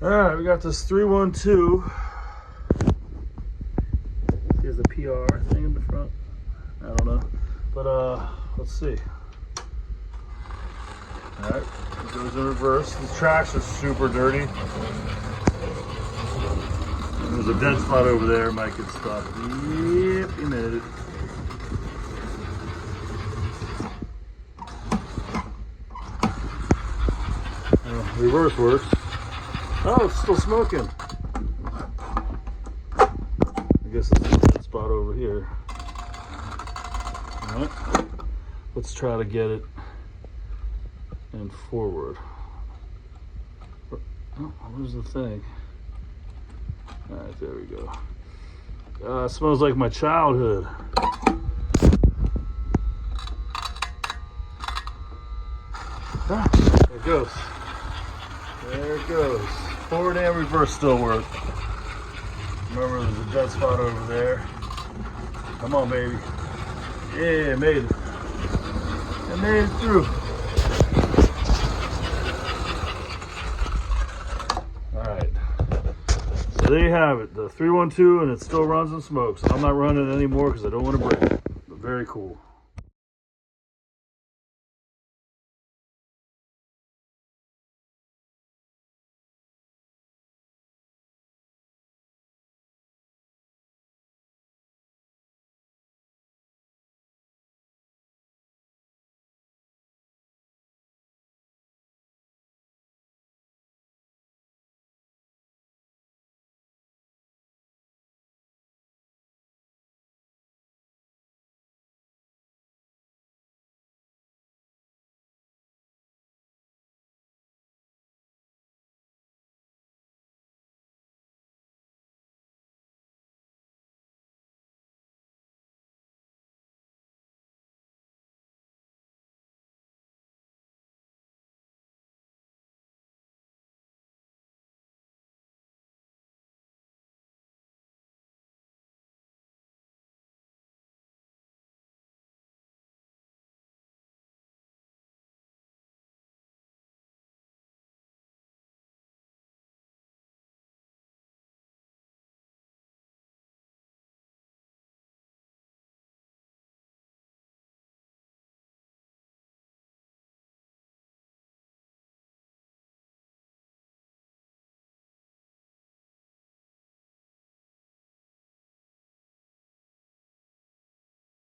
All right, we got this 312. Here's the PRR thing in the front. I don't know, but let's see. All right, it goes in reverse. These tracks are super dirty. There's a dead spot over there. Might get stuck. Yep, you made it. Reverse works. Oh, it's still smoking. I guess it's a dead spot over here. All right, let's try to get it and forward. Oh, where's the thing? All right, there we go. It smells like my childhood. Ah, there it goes. There it goes. Forward and reverse still work. Remember, there's a dead spot over there. Come on, baby. Yeah, made it. I made it through. Alright. So there you have it. The 312, and it still runs and smokes. I'm not running it anymore because I don't want to break it. But very cool.